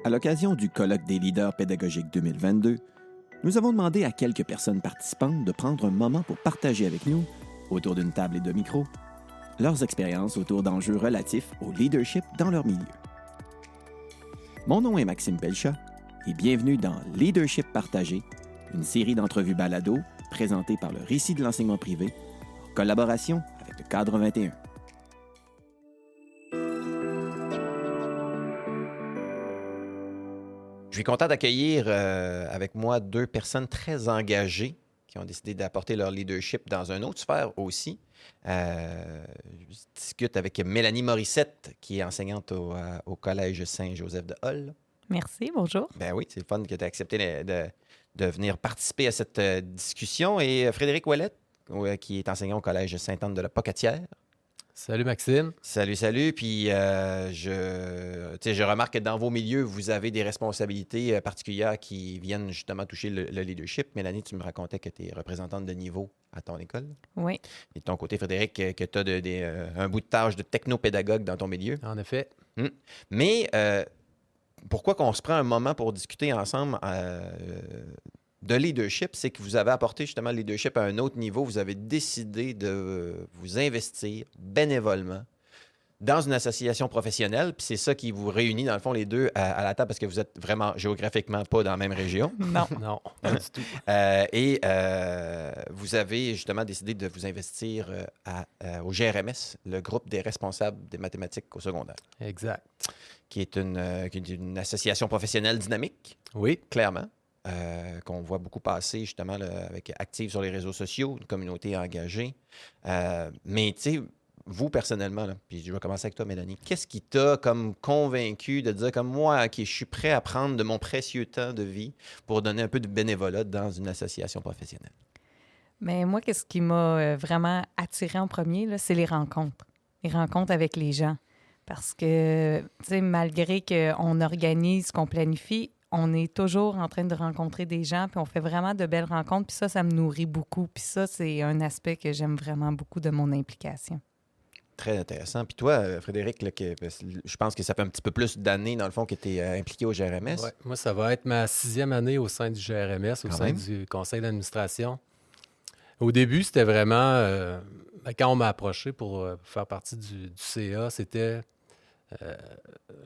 À l'occasion du colloque des leaders pédagogiques 2022, nous avons demandé à quelques personnes participantes de prendre un moment pour partager avec nous, autour d'une table et de micros, leurs expériences autour d'enjeux relatifs au leadership dans leur milieu. Mon nom est Maxime Pelchat et bienvenue dans Leadership partagé, une série d'entrevues balado présentée par le Récit de l'enseignement privé en collaboration avec le Cadre 21. Je suis content d'accueillir avec moi deux personnes très engagées qui ont décidé d'apporter leur leadership dans une autre sphère aussi. Je discute avec Mélanie Morissette, qui est enseignante au Collège Saint-Joseph de Hull. Merci, bonjour. Ben oui, c'est le fun que tu aies accepté de venir participer à cette discussion. Et Frédéric Ouellette, qui est enseignant au Collège Sainte-Anne de la Pocatière. Salut Maxime. Salut. Puis je remarque que dans vos milieux, vous avez des responsabilités particulières qui viennent justement toucher le leadership. Mélanie, tu me racontais que tu es représentante de niveau à ton école. Oui. Et de ton côté, Frédéric, que tu as un bout de tâche de technopédagogue dans ton milieu. En effet. Mais pourquoi qu'on se prend un moment pour discuter ensemble de leadership, c'est que vous avez apporté justement le leadership à un autre niveau. Vous avez décidé de vous investir bénévolement dans une association professionnelle. Puis c'est ça qui vous réunit, dans le fond, les deux à la table parce que vous êtes vraiment géographiquement pas dans la même région. Non. Non, pas du tout. Et vous avez justement décidé de vous investir au GRMS, le groupe des responsables des mathématiques au secondaire. Exact. Qui est une association professionnelle dynamique, Oui. clairement. Qu'on voit beaucoup passer justement là, avec active sur les réseaux sociaux, une communauté engagée. Mais tu sais, vous personnellement, là, puis je vais commencer avec toi, Mélanie, qu'est-ce qui t'a comme convaincu de dire comme moi, OK, je suis prêt à prendre de mon précieux temps de vie pour donner un peu de bénévolat dans une association professionnelle? Mais moi, qu'est-ce qui m'a vraiment attirée en premier, là, c'est les rencontres. Les rencontres avec les gens. Parce que, tu sais, malgré qu'on organise, qu'on planifie, on est toujours en train de rencontrer des gens, puis on fait vraiment de belles rencontres, puis ça me nourrit beaucoup. Puis ça, c'est un aspect que j'aime vraiment beaucoup de mon implication. Très intéressant. Puis toi, Frédéric, là, je pense que ça fait un petit peu plus d'années, dans le fond, que tu es impliqué au GRMS. Ouais. Moi, ça va être ma 6e année au sein du GRMS, au sein du conseil d'administration. Au début, c'était vraiment... quand on m'a approché pour faire partie du CA, c'était...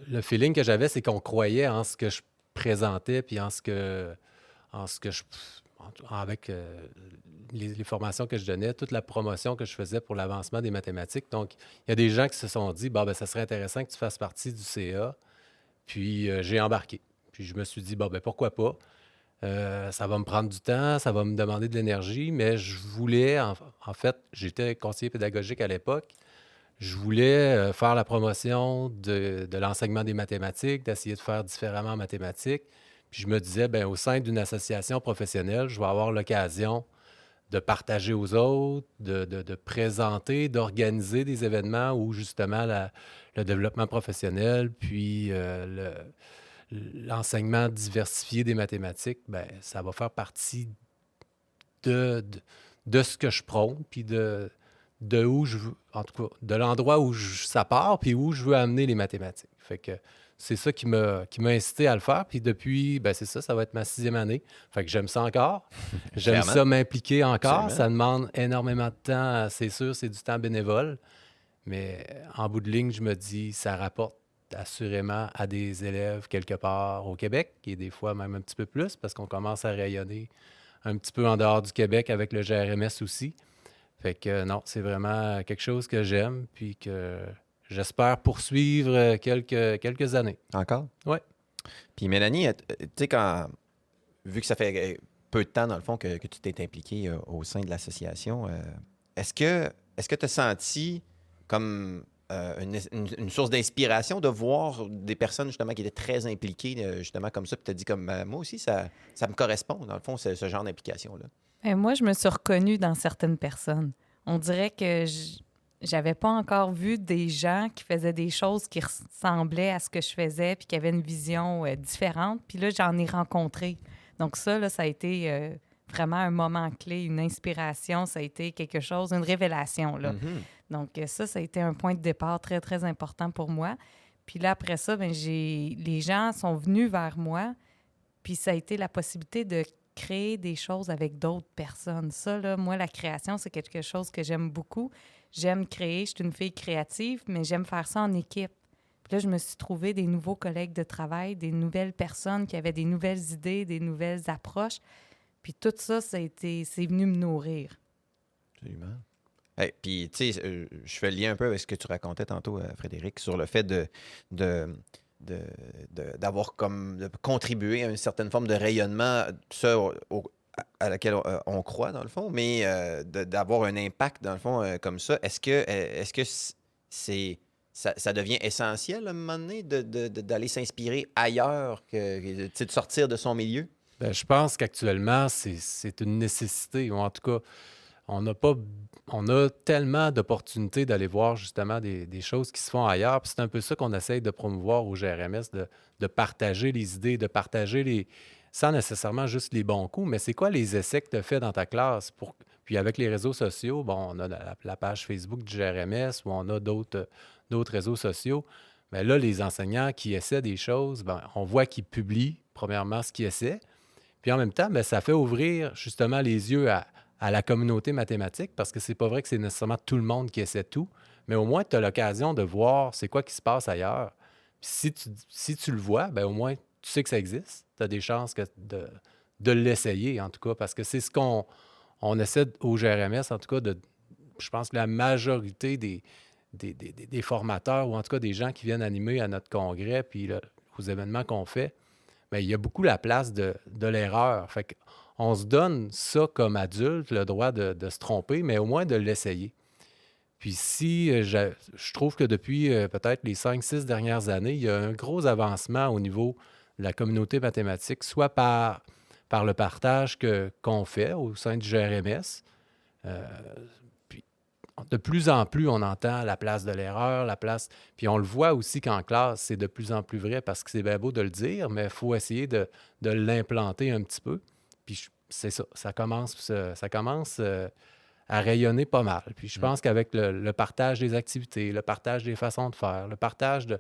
le feeling que j'avais, c'est qu'on croyait en ce que je présentais, puis avec les formations que je donnais, toute la promotion que je faisais pour l'avancement des mathématiques. Donc, il y a des gens qui se sont dit, ça serait intéressant que tu fasses partie du CA. Puis, j'ai embarqué. Puis, je me suis dit, pourquoi pas? Ça va me prendre du temps, ça va me demander de l'énergie, mais je voulais, en fait, j'étais conseiller pédagogique à l'époque. Je voulais faire la promotion de l'enseignement des mathématiques, d'essayer de faire différemment en mathématiques. Puis je me disais, au sein d'une association professionnelle, je vais avoir l'occasion de partager aux autres, de présenter, d'organiser des événements où justement le développement professionnel, puis l'enseignement diversifié des mathématiques, ça va faire partie de ce que je prône, puis de où je veux, en tout cas, de l'endroit où ça part, puis où je veux amener les mathématiques. Fait que c'est ça qui m'a incité à le faire. Puis depuis, c'est ça va être ma 6e année. Fait que j'aime ça encore. J'aime ça m'impliquer encore. Absolument. Ça demande énormément de temps, c'est sûr, c'est du temps bénévole. Mais en bout de ligne, je me dis, ça rapporte assurément à des élèves quelque part au Québec, et des fois même un petit peu plus, parce qu'on commence à rayonner un petit peu en dehors du Québec avec le GRMS aussi. Fait que non, c'est vraiment quelque chose que j'aime, puis que j'espère poursuivre quelques années. Encore? Oui. Puis Mélanie, tu sais, vu que ça fait peu de temps, dans le fond, que tu t'es impliquée au sein de l'association, est-ce que tu as senti comme une source d'inspiration de voir des personnes, justement, qui étaient très impliquées, justement, comme ça, puis tu as dit, comme, moi aussi, ça me correspond, dans le fond, ce genre d'implication-là? Moi, je me suis reconnue dans certaines personnes. On dirait que j'avais pas encore vu des gens qui faisaient des choses qui ressemblaient à ce que je faisais puis qui avaient une vision différente. Puis là, j'en ai rencontré. Donc ça, là, ça a été vraiment un moment clé, une inspiration. Ça a été quelque chose, une révélation, là. Donc ça a été un point de départ très, très important pour moi. Puis là, après ça, les gens sont venus vers moi, puis ça a été la possibilité de créer des choses avec d'autres personnes. Ça, là, moi, la création, c'est quelque chose que j'aime beaucoup. J'aime créer, je suis une fille créative, mais j'aime faire ça en équipe. Puis là, je me suis trouvé des nouveaux collègues de travail, des nouvelles personnes qui avaient des nouvelles idées, des nouvelles approches. Puis tout ça, c'est venu me nourrir. Absolument. Hey, puis, tu sais, je fais le lien un peu avec ce que tu racontais tantôt, Frédéric, sur le fait d'avoir de contribué à une certaine forme de rayonnement, ça, à laquelle on croit, dans le fond, mais d'avoir un impact, dans le fond, comme ça. Est-ce que ça devient essentiel, à un moment donné, d'aller s'inspirer ailleurs, de sortir de son milieu? Ben, je pense qu'actuellement, c'est une nécessité, ou en tout cas, on a tellement d'opportunités d'aller voir justement des choses qui se font ailleurs. Puis c'est un peu ça qu'on essaye de promouvoir au GRMS, de partager les idées, de partager sans nécessairement juste les bons coups, mais c'est quoi les essais que tu as fait dans ta classe? Puis avec les réseaux sociaux, bon, on a la page Facebook du GRMS ou on a d'autres réseaux sociaux. Mais là, les enseignants qui essaient des choses, ben, on voit qu'ils publient, premièrement, ce qu'ils essaient. Puis en même temps, ben, ça fait ouvrir justement les yeux à la communauté mathématique, parce que c'est pas vrai que c'est nécessairement tout le monde qui essaie tout, mais au moins, tu as l'occasion de voir c'est quoi qui se passe ailleurs. Puis si tu le vois, ben au moins, tu sais que ça existe. Tu as des chances de l'essayer, en tout cas, parce que c'est ce qu'on essaie au GRMS, en tout cas, je pense que la majorité des formateurs, ou en tout cas des gens qui viennent animer à notre congrès, puis là, aux événements qu'on fait, bien, il y a beaucoup la place de l'erreur. Fait qu'on se donne ça comme adulte, le droit de se tromper, mais au moins de l'essayer. Puis si je trouve que depuis peut-être les 5-6 dernières années, il y a un gros avancement au niveau de la communauté mathématique, soit par le partage qu'on fait au sein du GRMS. Puis de plus en plus, on entend la place de l'erreur, puis on le voit aussi qu'en classe, c'est de plus en plus vrai, parce que c'est bien beau de le dire, mais il faut essayer de l'implanter un petit peu. Puis c'est ça, ça commence à rayonner pas mal. Puis je pense qu'avec le partage des activités, le partage des façons de faire, le partage de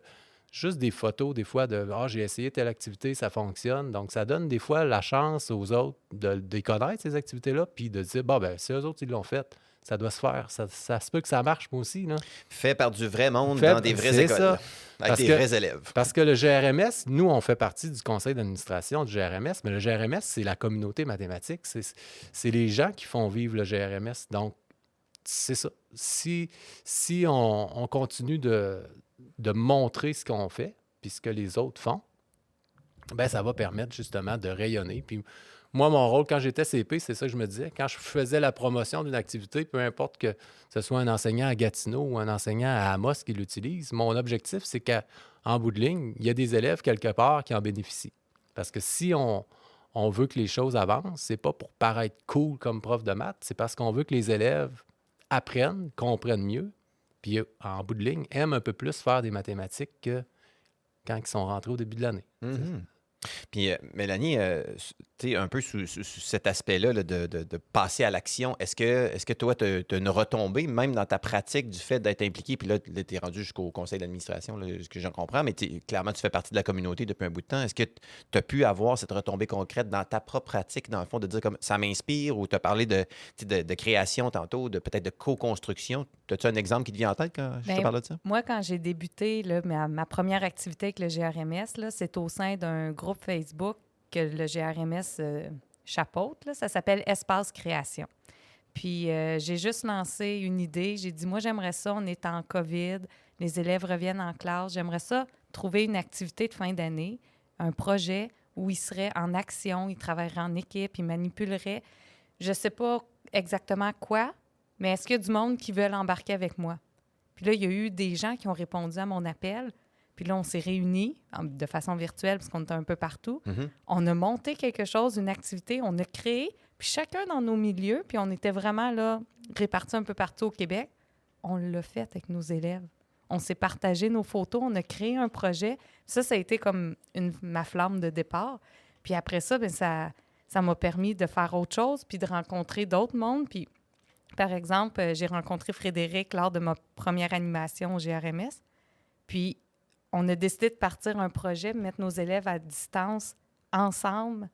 juste des photos, des fois, de « Ah, j'ai essayé telle activité, ça fonctionne ». Donc, ça donne des fois la chance aux autres de connaître, ces activités-là, puis de dire « Bon, ben si eux autres, ils l'ont fait, ça doit se faire. Ça se peut que ça marche, moi aussi. » Fait par du vrai monde, dans des vraies écoles, ça. Avec des vrais élèves. Parce que le GRMS, nous, on fait partie du conseil d'administration du GRMS, mais le GRMS, c'est la communauté mathématique. C'est les gens qui font vivre le GRMS. Donc, c'est ça. Si on continue de montrer ce qu'on fait, puis ce que les autres font, ben ça va permettre justement de rayonner. Puis moi, mon rôle, quand j'étais CP, c'est ça que je me disais. Quand je faisais la promotion d'une activité, peu importe que ce soit un enseignant à Gatineau ou un enseignant à Amos qui l'utilise, mon objectif, c'est qu'en bout de ligne, il y a des élèves quelque part qui en bénéficient. Parce que si on veut que les choses avancent, c'est pas pour paraître cool comme prof de maths, c'est parce qu'on veut que les élèves apprennent, comprennent mieux, puis en bout de ligne, aiment un peu plus faire des mathématiques que quand ils sont rentrés au début de l'année. Mm-hmm. Puis, Mélanie, tu sais, un peu sous cet aspect-là là, de passer à l'action, est-ce que toi, tu as une retombée, même dans ta pratique du fait d'être impliqué, puis là, tu es rendu jusqu'au conseil d'administration, là, ce que j'en comprends, mais clairement, tu fais partie de la communauté depuis un bout de temps. Est-ce que tu as pu avoir cette retombée concrète dans ta propre pratique, dans le fond, de dire comme ça m'inspire, ou tu as parlé de création tantôt, peut-être de co-construction? As-tu un exemple qui te vient en tête quand je te parle de ça? Moi, quand j'ai débuté, là, ma première activité avec le GRMS, là, c'est au sein d'un groupe Facebook que le GRMS chapeaute. Là, ça s'appelle Espace Création. Puis, j'ai juste lancé une idée. J'ai dit, moi, j'aimerais ça, on est en COVID, les élèves reviennent en classe. J'aimerais ça trouver une activité de fin d'année, un projet où ils seraient en action, ils travailleraient en équipe, ils manipuleraient. Je ne sais pas exactement quoi, mais est-ce qu'il y a du monde qui veut embarquer avec moi? Puis là, il y a eu des gens qui ont répondu à mon appel. Puis là, on s'est réunis de façon virtuelle parce qu'on était un peu partout. Mm-hmm. On a monté quelque chose, une activité, on a créé, puis chacun dans nos milieux, puis on était vraiment là, répartis un peu partout au Québec. On l'a fait avec nos élèves. On s'est partagé nos photos, on a créé un projet. Ça a été comme ma flamme de départ. Puis après ça, bien, ça m'a permis de faire autre chose, puis de rencontrer d'autres mondes. Puis, par exemple, j'ai rencontré Frédéric lors de ma première animation au GRMS. Puis, on a décidé de partir un projet, mettre nos élèves à distance ensemble,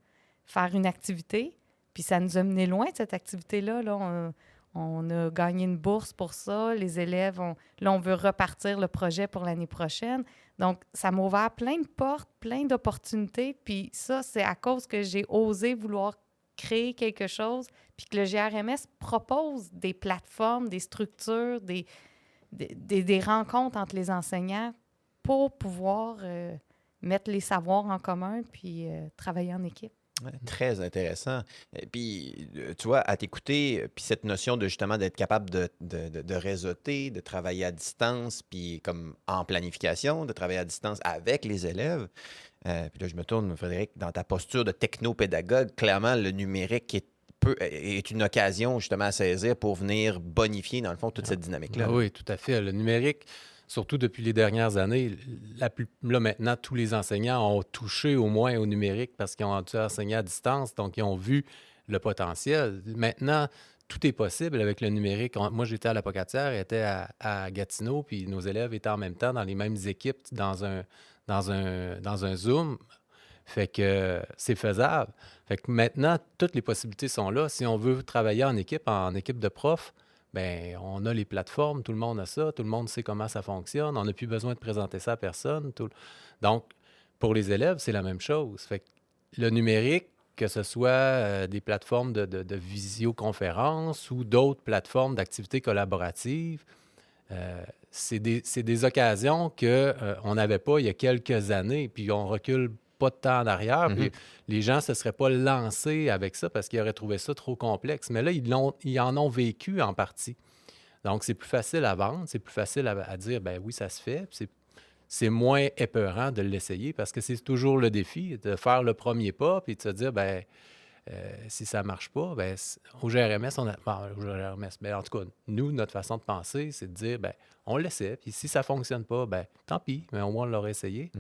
faire une activité. Puis ça nous a mené loin, cette activité-là. Là, on a gagné une bourse pour ça. Les élèves, on veut repartir le projet pour l'année prochaine. Donc, ça m'a ouvert plein de portes, plein d'opportunités. Puis ça, c'est à cause que j'ai osé vouloir créer quelque chose, puis que le GRMS propose des plateformes, des structures, des rencontres entre les enseignants pour pouvoir mettre les savoirs en commun puis travailler en équipe. Ouais, très intéressant. Et puis, tu vois, à t'écouter, puis cette notion de justement d'être capable de réseauter, de travailler à distance, puis comme en planification, de travailler à distance avec les élèves. Puis là, je me tourne, Frédéric, dans ta posture de technopédagogue, clairement, le numérique est une occasion justement à saisir pour venir bonifier, dans le fond, toute cette dynamique-là. Oui, tout à fait. Le numérique, surtout depuis les dernières années, là maintenant, tous les enseignants ont touché au moins au numérique parce qu'ils ont dû enseigner à distance, donc ils ont vu le potentiel. Maintenant, tout est possible avec le numérique. Moi, j'étais à la Pocatière, j'étais à Gatineau, puis nos élèves étaient en même temps dans les mêmes équipes dans un Zoom. Fait que c'est faisable. Fait que maintenant, toutes les possibilités sont là. Si on veut travailler en équipe de profs, bien, on a les plateformes, tout le monde a ça, tout le monde sait comment ça fonctionne, on n'a plus besoin de présenter ça à personne. Donc, pour les élèves, c'est la même chose. Fait que le numérique, que ce soit des plateformes de visioconférence ou d'autres plateformes d'activités collaboratives, c'est des occasions qu'on n'avait pas il y a quelques années, puis on recule pas de temps en arrière, puis les gens ne se seraient pas lancés avec ça parce qu'ils auraient trouvé ça trop complexe. Mais là, ils en ont vécu en partie. Donc, c'est plus facile à vendre, c'est plus facile à dire, ben oui, ça se fait. Puis c'est moins épeurant de l'essayer parce que c'est toujours le défi de faire le premier pas puis de se dire, ben si ça ne marche pas, ben au GRMS, en tout cas, nous, notre façon de penser, c'est de dire, ben on l'essaie, puis si ça ne fonctionne pas, ben tant pis, mais au moins on l'aurait essayé.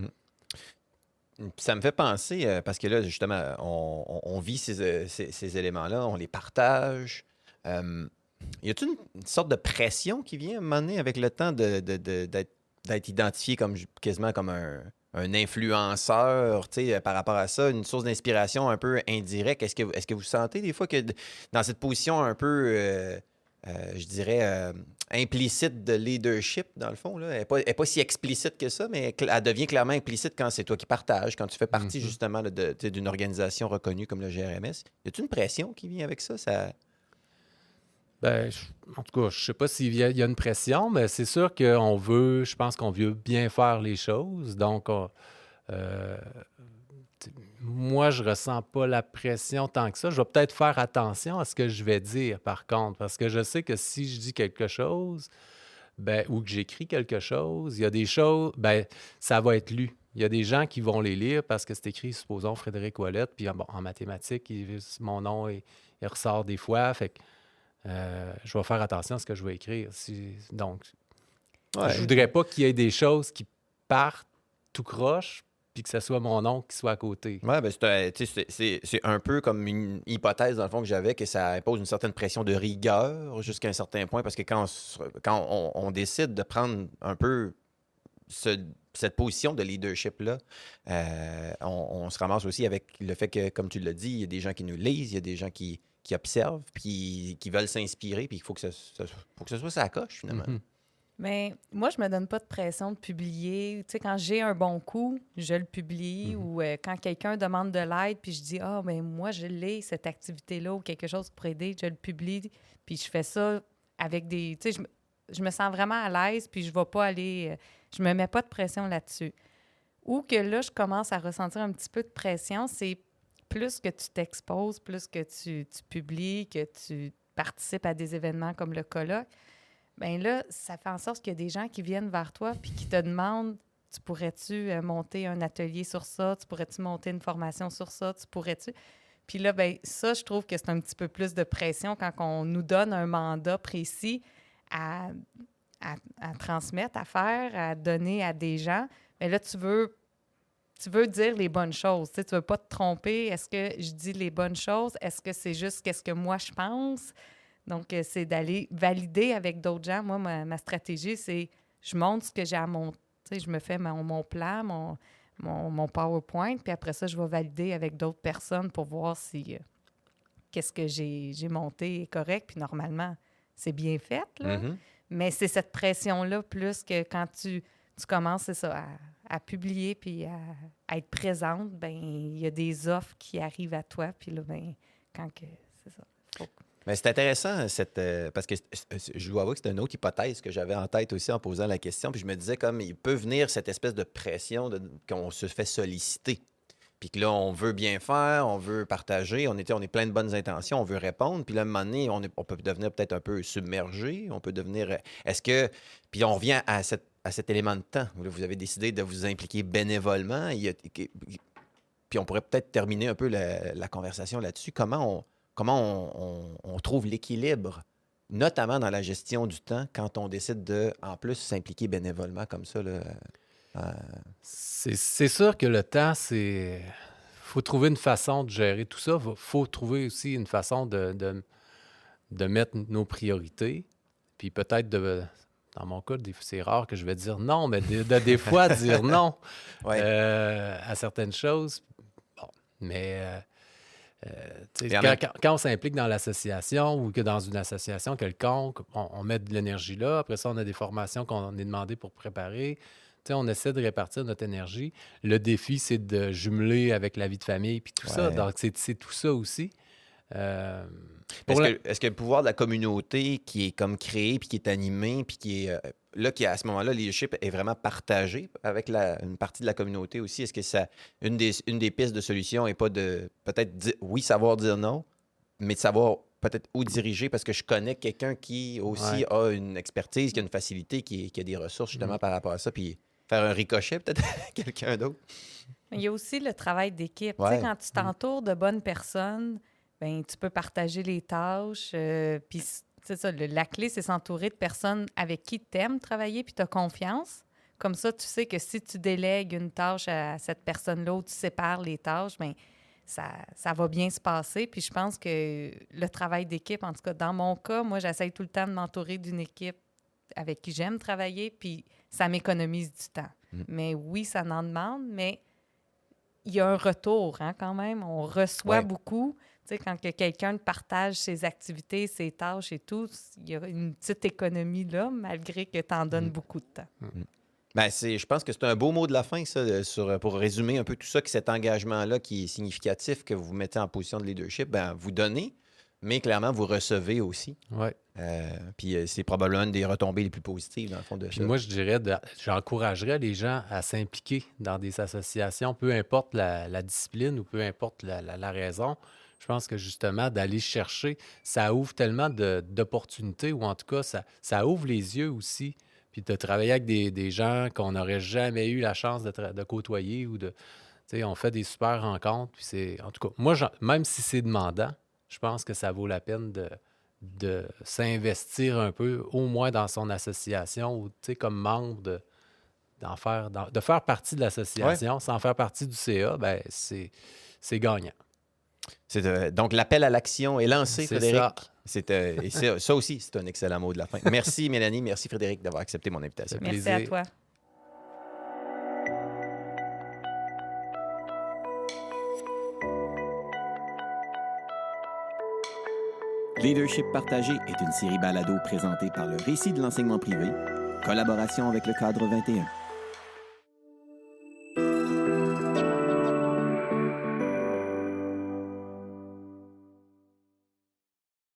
Puis ça me fait penser, parce que là, justement, on vit ces éléments-là, on les partage. Y a-t-il une sorte de pression qui vient à un moment donné avec le temps d'être identifié comme quasiment comme un influenceur, tu sais, par rapport à ça, une source d'inspiration un peu indirecte? Est-ce que vous sentez des fois que dans cette position un peu, je dirais, implicite de leadership, dans le fond, là, elle n'est pas si explicite que ça, mais elle devient clairement implicite quand c'est toi qui partages, quand tu fais partie justement là, d'une organisation reconnue comme le GRMS. Y a-t-il une pression qui vient avec ça? Ben, en tout cas, je ne sais pas s'il y a une pression, mais c'est sûr je pense qu'on veut bien faire les choses. Donc, moi, je ressens pas la pression tant que ça. Je vais peut-être faire attention à ce que je vais dire, par contre, parce que je sais que si je dis quelque chose, ben, ou que j'écris quelque chose, il y a des choses, ben, ça va être lu. Il y a des gens qui vont les lire parce que c'est écrit, supposons, Frédéric Ouellette, puis en mathématiques, mon nom, il ressort des fois. Fait que je vais faire attention à ce que je vais écrire. Donc, je voudrais pas qu'il y ait des choses qui partent tout croche, puis que ce soit mon nom qui soit à côté. Oui, ben c'est un peu comme une hypothèse, dans le fond, que j'avais, que ça impose une certaine pression de rigueur jusqu'à un certain point, parce que quand on décide de prendre un peu cette position de leadership-là, on se ramasse aussi avec le fait que, comme tu l'as dit, il y a des gens qui nous lisent, il y a des gens qui observent, puis qui veulent s'inspirer, puis il faut que ce soit ça coche, finalement. Mais moi, je me donne pas de pression de publier. Tu sais, quand j'ai un bon coup, je le publie. Ou quand quelqu'un demande de l'aide, puis je dis « Ah, ben moi, je l'ai, cette activité-là, ou quelque chose pour aider », je le publie. Puis je fais ça avec des... Tu sais, je me sens vraiment à l'aise, puis je vais pas aller... je me mets pas de pression là-dessus. Ou que là, je commence à ressentir un petit peu de pression, c'est plus que tu t'exposes, plus que tu publies, que tu participes à des événements comme le colloque, bien là, ça fait en sorte qu'il y a des gens qui viennent vers toi puis qui te demandent « Tu pourrais-tu monter un atelier sur ça? Tu pourrais-tu monter une formation sur ça? Tu pourrais-tu? » Puis là, bien, ça, je trouve que c'est un petit peu plus de pression quand on nous donne un mandat précis à transmettre, à faire, à donner à des gens. Mais là, tu veux dire les bonnes choses. Tu ne veux pas te tromper. Est-ce que je dis les bonnes choses? Est-ce que c'est juste qu'est-ce que moi, je pense? Donc, c'est d'aller valider avec d'autres gens. Moi, ma stratégie, c'est je montre ce que j'ai à Tu sais, je me fais mon plan, mon PowerPoint, puis après ça, je vais valider avec d'autres personnes pour voir si qu'est-ce que j'ai monté est correct. Puis normalement, c'est bien fait, là. Mhm. Mais c'est cette pression-là plus que quand tu commences, c'est ça, à publier puis à être présente, ben il y a des offres qui arrivent à toi. Puis là, ben quand que... C'est ça. Faut... Mais c'est intéressant, parce que je dois avouer que c'est une autre hypothèse que j'avais en tête aussi en posant la question. Puis je me disais, comme il peut venir cette espèce de pression qu'on se fait solliciter. Puis que là, on veut bien faire, on veut partager, on est plein de bonnes intentions, on veut répondre. Puis là, à un moment donné, on peut devenir peut-être un peu submergé, on peut devenir... Est-ce que... Puis on revient à cet élément de temps. Là, vous avez décidé de vous impliquer bénévolement. Puis on pourrait peut-être terminer un peu la conversation là-dessus. Comment on trouve l'équilibre, notamment dans la gestion du temps, quand on décide de, en plus, s'impliquer bénévolement comme ça, là, C'est sûr que le temps, c'est... faut trouver une façon de gérer tout ça. Faut trouver aussi une façon de mettre nos priorités. Puis peut-être dans mon cas, c'est rare que je vais dire non, mais des fois dire non Ouais. à certaines choses. Bon, mais tu sais, Et en même- quand on s'implique dans l'association ou que dans une association quelconque, on met de l'énergie là. Après ça, on a des formations qu'on est demandé pour préparer. Tu sais, on essaie de répartir notre énergie. Le défi, c'est de jumeler avec la vie de famille puis tout ça. Ouais. Donc, c'est tout ça aussi. Est-ce que le pouvoir de la communauté qui est comme créé, puis qui est animé, puis qui est là, qui à ce moment-là, le leadership est vraiment partagé avec une partie de la communauté aussi? Est-ce que une des pistes de solution n'est pas de peut-être oui, savoir dire non, mais de savoir peut-être où diriger parce que je connais quelqu'un qui aussi a une expertise, qui a une facilité, qui a des ressources justement par rapport à ça, puis faire un ricochet peut-être à quelqu'un d'autre? Il y a aussi le travail d'équipe. Ouais. Tu sais, quand tu t'entoures de bonnes personnes, ben tu peux partager les tâches. Puis, c'est ça, la clé, c'est s'entourer de personnes avec qui tu aimes travailler puis tu as confiance. Comme ça, tu sais que si tu délègues une tâche à cette personne-là ou tu sépares les tâches, bien, ça va bien se passer. Puis je pense que le travail d'équipe, en tout cas, dans mon cas, moi, j'essaye tout le temps de m'entourer d'une équipe avec qui j'aime travailler, puis ça m'économise du temps. Mais oui, ça en demande, mais il y a un retour, hein, quand même. On reçoit beaucoup. Tu sais, quand que quelqu'un partage ses activités, ses tâches et tout, il y a une petite économie là, malgré que tu en donnes beaucoup de temps. Ben, je pense que c'est un beau mot de la fin, ça, pour résumer un peu tout ça, que cet engagement-là qui est significatif, que vous vous mettez en position de leadership, ben, vous donnez, mais clairement, vous recevez aussi. Ouais. Puis c'est probablement une des retombées les plus positives, dans le fond, de Puis ça. moi, j'encouragerais les gens à s'impliquer dans des associations, peu importe la discipline ou peu importe la raison. Je pense que justement, d'aller chercher, ça ouvre tellement d'opportunités, ou en tout cas, ça ouvre les yeux aussi. Puis de travailler avec des gens qu'on n'aurait jamais eu la chance de côtoyer ou de... Tu sais, on fait des super rencontres. Puis c'est... En tout cas, moi, même si c'est demandant, je pense que ça vaut la peine de s'investir un peu, au moins dans son association ou, tu sais, comme membre de faire partie de l'association sans faire partie du CA, ben c'est gagnant. Donc, l'appel à l'action est lancé, C'est Frédéric. ça. Ça aussi, c'est un excellent mot de la fin. Merci, Mélanie. Merci, Frédéric, d'avoir accepté mon invitation. Ça fait Merci à plaisir. toi. Leadership partagé est une série balado présentée par le Récit de l'enseignement privé, collaboration avec le Cadre 21.